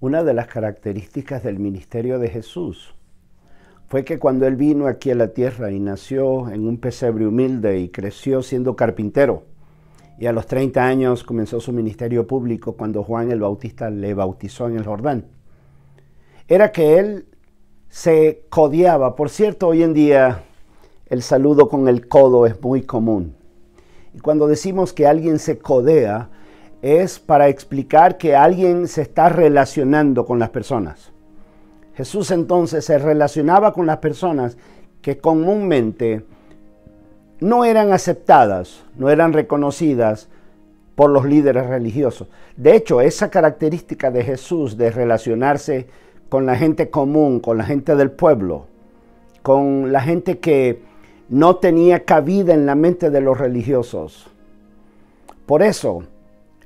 Una de las características del ministerio de Jesús fue que cuando Él vino aquí a la tierra y nació en un pesebre humilde y creció siendo carpintero, y a los 30 años comenzó su ministerio público cuando Juan el Bautista le bautizó en el Jordán, era que Él se codeaba. Por cierto, hoy en día el saludo con el codo es muy común. Y cuando decimos que alguien se codea, es para explicar que alguien se está relacionando con las personas. Jesús entonces se relacionaba con las personas que comúnmente no eran aceptadas, no eran reconocidas por los líderes religiosos. De hecho, esa característica de Jesús de relacionarse con la gente común, con la gente del pueblo, con la gente que no tenía cabida en la mente de los religiosos. Por eso,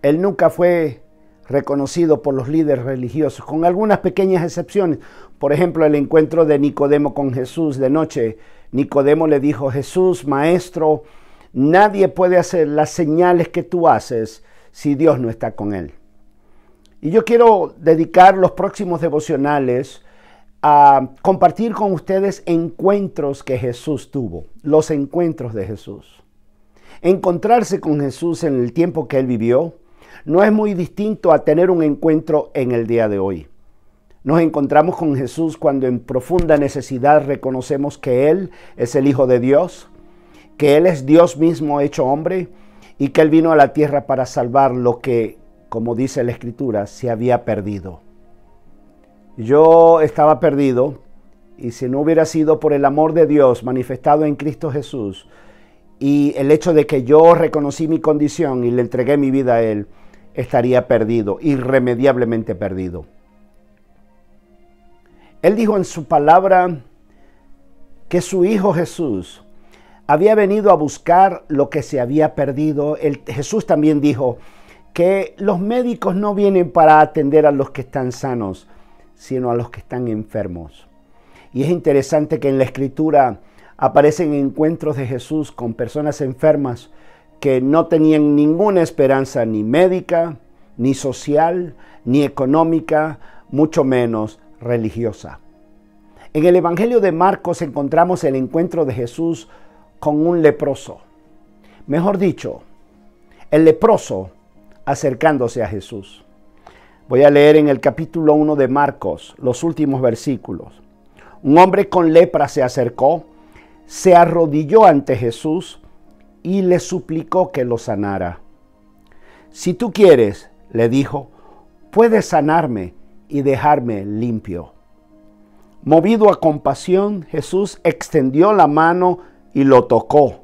Él nunca fue reconocido por los líderes religiosos, con algunas pequeñas excepciones. Por ejemplo, el encuentro de Nicodemo con Jesús de noche. Nicodemo le dijo: Jesús, maestro, nadie puede hacer las señales que tú haces si Dios no está con él. Y yo quiero dedicar los próximos devocionales a compartir con ustedes encuentros que Jesús tuvo, los encuentros de Jesús. Encontrarse con Jesús en el tiempo que Él vivió no es muy distinto a tener un encuentro en el día de hoy. Nos encontramos con Jesús cuando en profunda necesidad reconocemos que Él es el Hijo de Dios, que Él es Dios mismo hecho hombre y que Él vino a la tierra para salvar lo que, como dice la Escritura, se había perdido. Yo estaba perdido, y si no hubiera sido por el amor de Dios manifestado en Cristo Jesús y el hecho de que yo reconocí mi condición y le entregué mi vida a Él, estaría perdido, irremediablemente perdido. Él dijo en su palabra que su Hijo Jesús había venido a buscar lo que se había perdido. Jesús también dijo que los médicos no vienen para atender a los que están sanos, sino a los que están enfermos. Y es interesante que en la Escritura aparecen encuentros de Jesús con personas enfermas que no tenían ninguna esperanza, ni médica, ni social, ni económica, mucho menos religiosa. En el Evangelio de Marcos encontramos el encuentro de Jesús con un leproso. Mejor dicho, el leproso acercándose a Jesús. Voy a leer en el capítulo 1 de Marcos los últimos versículos. Un hombre con lepra se acercó, se arrodilló ante Jesús y le suplicó que lo sanara. Si tú quieres, le dijo, puedes sanarme y dejarme limpio. Movido a compasión, Jesús extendió la mano y lo tocó.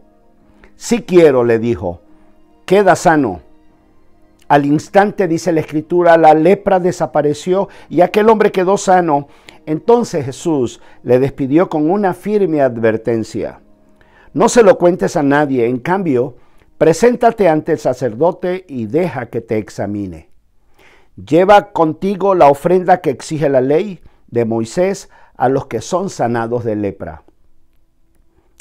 Sí quiero, le dijo, queda sano. Al instante, dice la Escritura, la lepra desapareció y aquel hombre quedó sano. Entonces Jesús le despidió con una firme advertencia. No se lo cuentes a nadie, en cambio, preséntate ante el sacerdote y deja que te examine. Lleva contigo la ofrenda que exige la ley de Moisés a los que son sanados de lepra.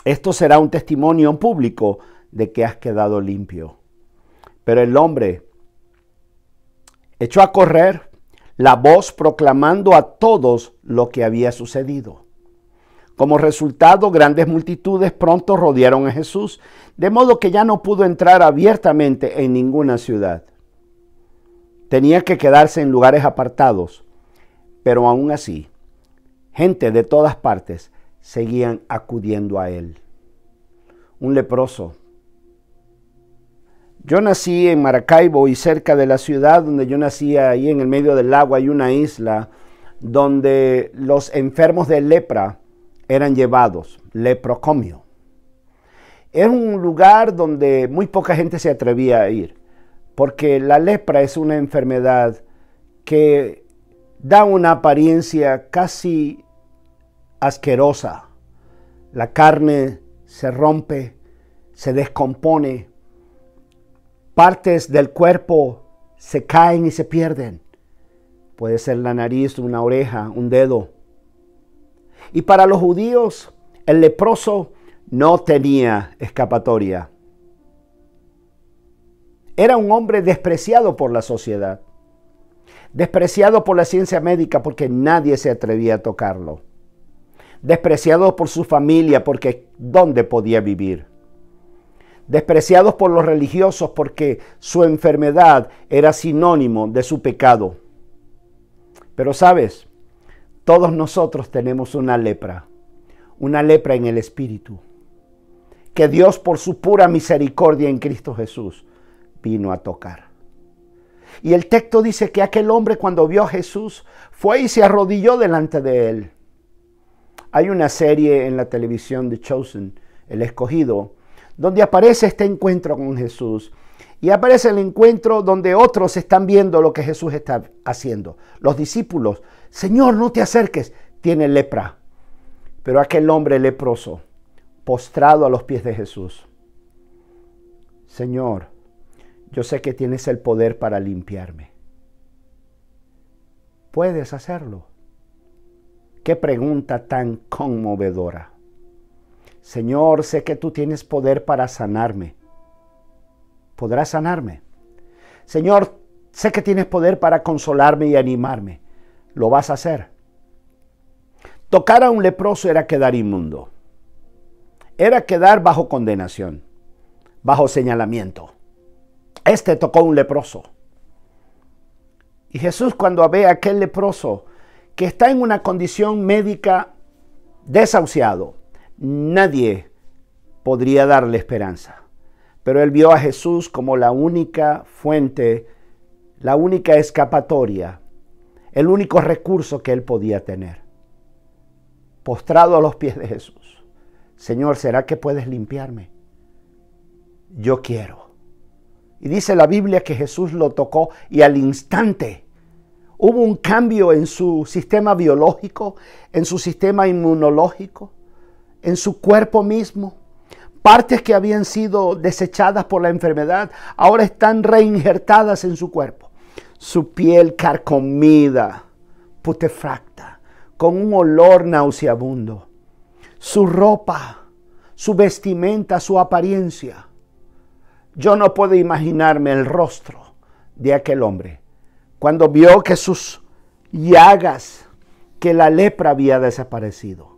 Esto será un testimonio público de que has quedado limpio. Pero el hombre echó a correr la voz proclamando a todos lo que había sucedido. Como resultado, grandes multitudes pronto rodearon a Jesús, de modo que ya no pudo entrar abiertamente en ninguna ciudad. Tenía que quedarse en lugares apartados, pero aún así, gente de todas partes seguían acudiendo a él. Un leproso. Yo nací en Maracaibo y cerca de la ciudad donde yo nací, ahí en el medio del lago, hay una isla donde los enfermos de lepra eran llevados, leprocomio. Era un lugar donde muy poca gente se atrevía a ir, porque la lepra es una enfermedad que da una apariencia casi asquerosa. La carne se rompe, se descompone, partes del cuerpo se caen y se pierden. Puede ser la nariz, una oreja, un dedo. Y para los judíos, el leproso no tenía escapatoria. Era un hombre despreciado por la sociedad. despreciado por la ciencia médica porque nadie se atrevía a tocarlo, despreciado por su familia porque ¿dónde podía vivir? Despreciados por los religiosos porque su enfermedad era sinónimo de su pecado. Pero sabes, todos nosotros tenemos una lepra en el espíritu, que Dios por su pura misericordia en Cristo Jesús vino a tocar. Y el texto dice que aquel hombre cuando vio a Jesús fue y se arrodilló delante de él. Hay una serie en la televisión de Chosen, El Escogido, donde aparece este encuentro con Jesús. Y aparece el encuentro donde otros están viendo lo que Jesús está haciendo. Los discípulos, Señor, no te acerques, tiene lepra. Pero aquel hombre leproso, postrado a los pies de Jesús. Señor, yo sé que tienes el poder para limpiarme. ¿Puedes hacerlo? Qué pregunta tan conmovedora. Señor, sé que tú tienes poder para sanarme. ¿Podrás sanarme? Señor, sé que tienes poder para consolarme y animarme. ¿Lo vas a hacer? Tocar a un leproso era quedar inmundo. Era quedar bajo condenación, bajo señalamiento. Este tocó a un leproso. Y Jesús, cuando ve a aquel leproso que está en una condición médica desahuciado, nadie podría darle esperanza. Pero él vio a Jesús como la única fuente, la única escapatoria, el único recurso que él podía tener. Postrado a los pies de Jesús. Señor, ¿será que puedes limpiarme? Yo quiero. Y dice la Biblia que Jesús lo tocó y al instante hubo un cambio en su sistema biológico, en su sistema inmunológico, en su cuerpo mismo. Partes que habían sido desechadas por la enfermedad ahora están reinjertadas en su cuerpo. Su piel carcomida, putefacta, con un olor nauseabundo. Su ropa, su vestimenta, su apariencia. Yo no puedo imaginarme el rostro de aquel hombre cuando vio que sus llagas, que la lepra había desaparecido.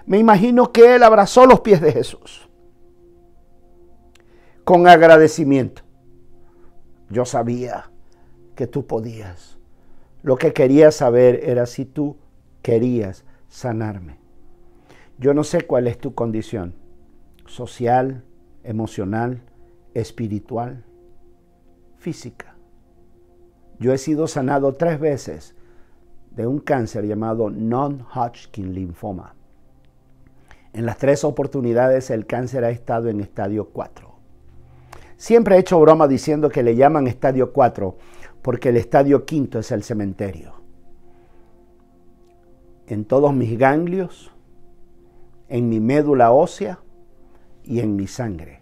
Me imagino que él abrazó los pies de Jesús con agradecimiento. Yo sabía que tú podías. Lo que quería saber era si tú querías sanarme. Yo no sé cuál es tu condición social, emocional, espiritual, física. Yo he sido sanado 3 veces de un cáncer llamado non-Hodgkin linfoma. En las 3 oportunidades el cáncer ha estado en estadio 4. Siempre he hecho broma diciendo que le llaman estadio 4 porque el estadio 5 es el cementerio. En todos mis ganglios, en mi médula ósea y en mi sangre.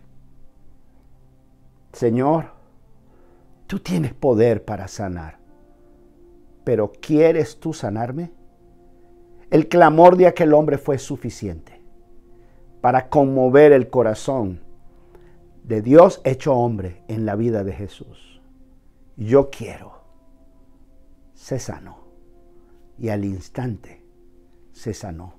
Señor, tú tienes poder para sanar, pero ¿quieres tú sanarme? El clamor de aquel hombre fue suficiente para conmover el corazón de Dios hecho hombre en la vida de Jesús. Yo quiero. Se sanó. Y al instante se sanó.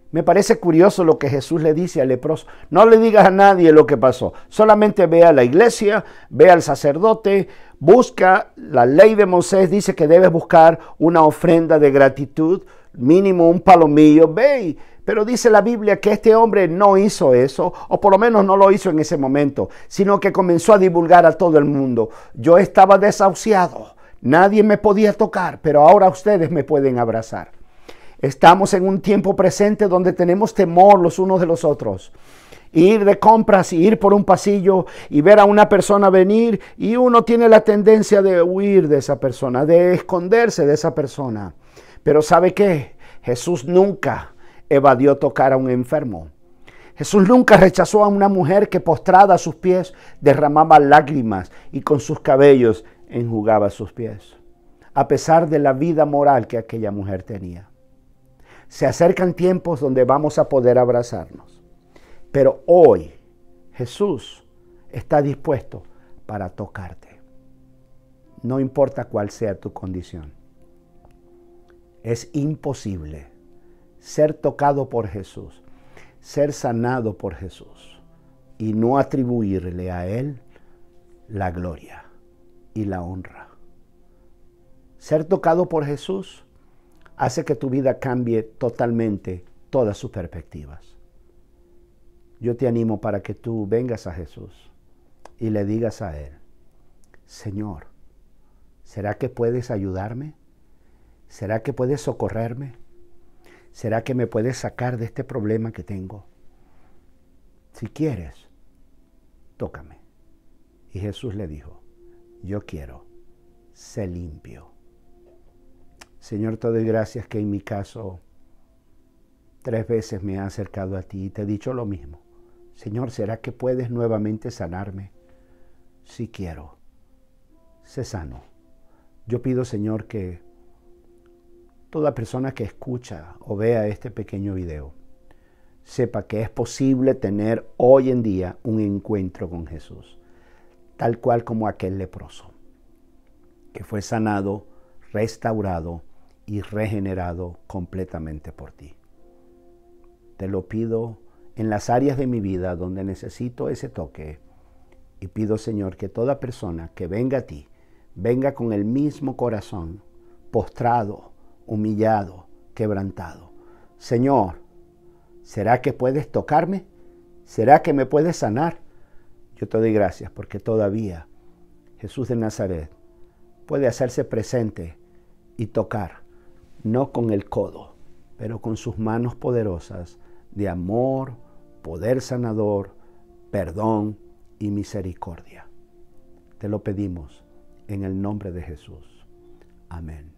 Me parece curioso lo que Jesús le dice al leproso. No le digas a nadie lo que pasó. Solamente ve a la iglesia, ve al sacerdote, busca. La ley de Moisés dice que debes buscar una ofrenda de gratitud, mínimo un palomillo. Ve. Pero dice la Biblia que este hombre no hizo eso, o por lo menos no lo hizo en ese momento, sino que comenzó a divulgar a todo el mundo. Yo estaba desahuciado, nadie me podía tocar, pero ahora ustedes me pueden abrazar. Estamos en un tiempo presente donde tenemos temor los unos de los otros. Ir de compras y ir por un pasillo y ver a una persona venir y uno tiene la tendencia de huir de esa persona, de esconderse de esa persona. Pero ¿sabe qué? Jesús nunca evadió tocar a un enfermo. Jesús nunca rechazó a una mujer que postrada a sus pies derramaba lágrimas y con sus cabellos enjugaba sus pies, a pesar de la vida moral que aquella mujer tenía. Se acercan tiempos donde vamos a poder abrazarnos, pero hoy Jesús está dispuesto para tocarte. No importa cuál sea tu condición. Es imposible ser tocado por Jesús, ser sanado por Jesús y no atribuirle a Él la gloria y la honra. Ser tocado por Jesús hace que tu vida cambie totalmente todas sus perspectivas. Yo te animo para que tú vengas a Jesús y le digas a Él: Señor, ¿será que puedes ayudarme? ¿Será que puedes socorrerme? ¿Será que me puedes sacar de este problema que tengo? Si quieres, tócame. Y Jesús le dijo: yo quiero, sé limpio. Señor, te doy gracias que en mi caso 3 veces me he acercado a ti y te he dicho lo mismo. Señor, ¿será que puedes nuevamente sanarme? Si quiero, sé sano. Yo pido, Señor, que toda persona que escucha o vea este pequeño video sepa que es posible tener hoy en día un encuentro con Jesús, tal cual como aquel leproso, que fue sanado, restaurado y regenerado completamente por ti. Te lo pido en las áreas de mi vida donde necesito ese toque, y pido, Señor, que toda persona que venga a ti, venga con el mismo corazón, postrado, humillado, quebrantado. Señor, ¿será que puedes tocarme? ¿Será que me puedes sanar? Yo te doy gracias porque todavía Jesús de Nazaret puede hacerse presente y tocar, no con el codo, pero con sus manos poderosas de amor, poder sanador, perdón y misericordia. Te lo pedimos en el nombre de Jesús. Amén.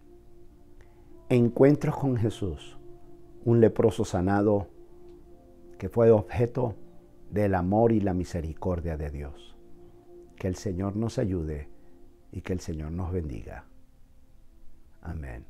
Encuentros con Jesús, un leproso sanado que fue objeto del amor y la misericordia de Dios. Que el Señor nos ayude y que el Señor nos bendiga. Amén.